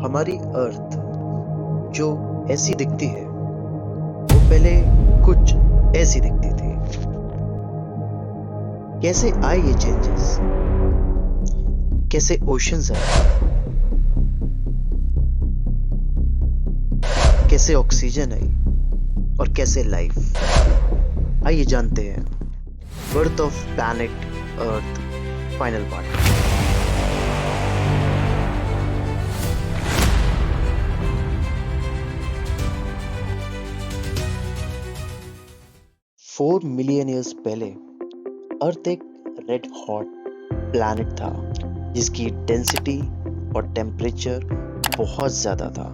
हमारी अर्थ जो ऐसी दिखती है वो पहले कुछ ऐसी दिखती थी। कैसे आए ये चेंजेस? कैसे ओशंस आए? कैसे ऑक्सीजन आई? और कैसे लाइफ? आइए जानते हैं birth of planet earth final part. 4 million years पहले अर्थ एक रेड हॉट प्लैनेट था जिसकी डेंसिटी और टेम्परेचर बहुत ज़्यादा था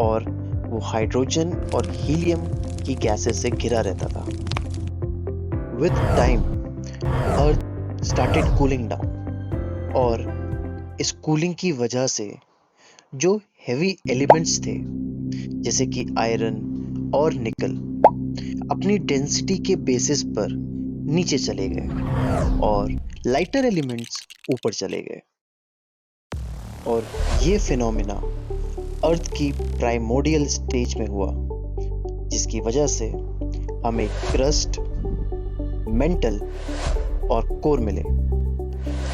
और वो हाइड्रोजन और हीलियम की गैसेस से घिरा रहता था। With time earth started cooling down और इस कूलिंग की वजह से जो हैवी एलिमेंट्स थे जैसे कि आयरन और निकल अपनी डेंसिटी के बेसिस पर नीचे चले गए और लाइटर एलिमेंट्स ऊपर चले गए। और ये फिनोमिना अर्थ की प्राइमोर्डियल स्टेज में हुआ जिसकी वजह से हमें क्रस्ट, मेंटल और कोर मिले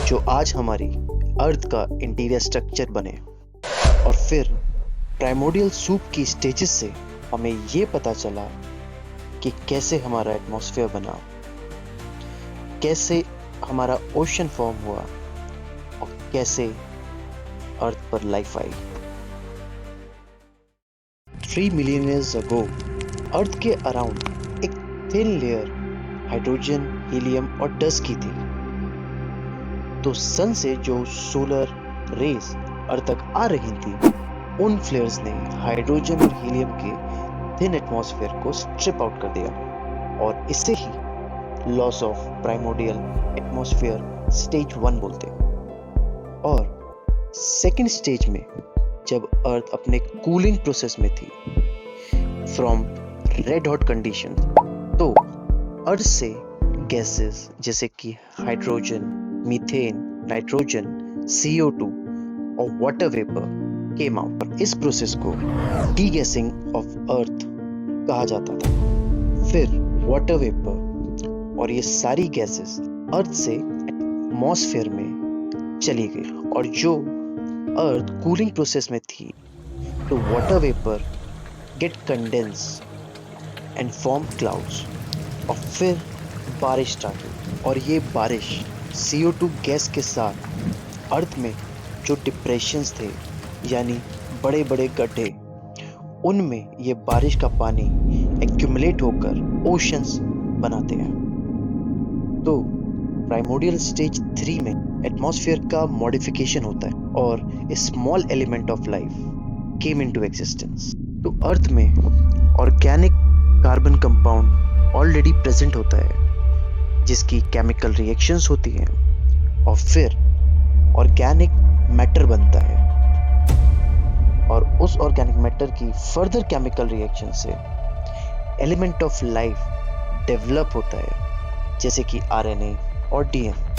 जो आज हमारी अर्थ का इंटीरियर स्ट्रक्चर बने। और फिर प्राइमोर्डियल सूप की स्टेजेस से हमें ये पता चला कि कैसे हमारा एटमॉस्फेयर बना, कैसे हमारा ओशन फॉर्म हुआ और कैसे अर्थ पर लाइफ आई। 3 मिलियन ईयर्स अगो अर्थ के अराउंड एक थिन लेयर हाइड्रोजन, हीलियम और डस्ट की थी। तो सन से जो सोलर रेज अर्थ तक आ रही थी उन फ्लेयर्स ने हाइड्रोजन और हीलियम के थिन एटमॉस्फेयर को स्ट्रिप आउट कर दिया और इसे ही loss of primordial atmosphere stage 1 बोलते हैं। और सेकेंड स्टेज में जब अर्थ अपने कूलिंग प्रोसेस में थी फ्रॉम रेड हॉट कंडीशन, तो अर्थ से गैसेस जैसे कि हाइड्रोजन, मीथेन, नाइट्रोजन, CO2 और वाटर वेपर केम आउट। इस प्रोसेस को डीगैसिंग ऑफ अर्थ कहा जाता था। फिर वाटर वेपर और ये सारी गैसेस अर्थ से एटमॉस्फेयर में चली गई और जो अर्थ कूलिंग प्रोसेस में थी तो water vapour get condense and form clouds और फिर बारिश स्टार्ट हुई। और ये बारिश CO2 गैस के साथ अर्थ में जो डिप्रेशंस थे यानी बड़े बड़े गड्ढे, उनमें ये बारिश का पानी एक्यूमुलेट होकर ओशंस बनाते हैं। तो प्राइमोर्डियल स्टेज 3 में एटमॉस्फेयर का मॉडिफिकेशन होता है और a small element of life came into existence. तो अर्थ में organic carbon compound already present होता है जिसकी केमिकल रिएक्शंस होती हैं और फिर ऑर्गेनिक मैटर बनता है और उस ऑर्गेनिक मैटर की फर्दर केमिकल रिएक्शन से एलिमेंट ऑफ लाइफ डेवलप होता है जैसे कि RNA और DNA।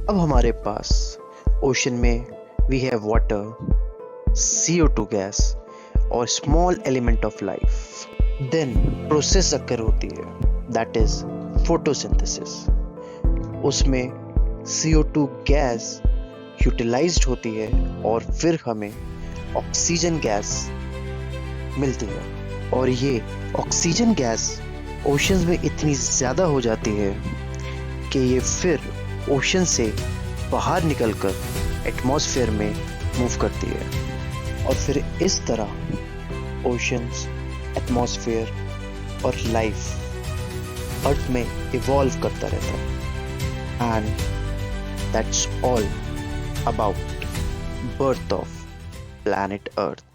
अब हमारे पास ओशन में we have water, CO2 gas और small element of life. Then process occur होती है दैट इज फोटोसिंथेसिस। उसमें CO2 गैस यूटिलाइज्ड होती है और फिर हमें ऑक्सीजन गैस मिलती है। और ये ऑक्सीजन गैस ओशंस में इतनी ज़्यादा हो जाती है कि ये फिर ओशन से बाहर निकलकर एटमॉस्फेयर में मूव करती है और फिर इस तरह ओशंस, एटमॉस्फेयर और लाइफ अर्थ में इवॉल्व करता रहता है। And that's all about birth of planet Earth.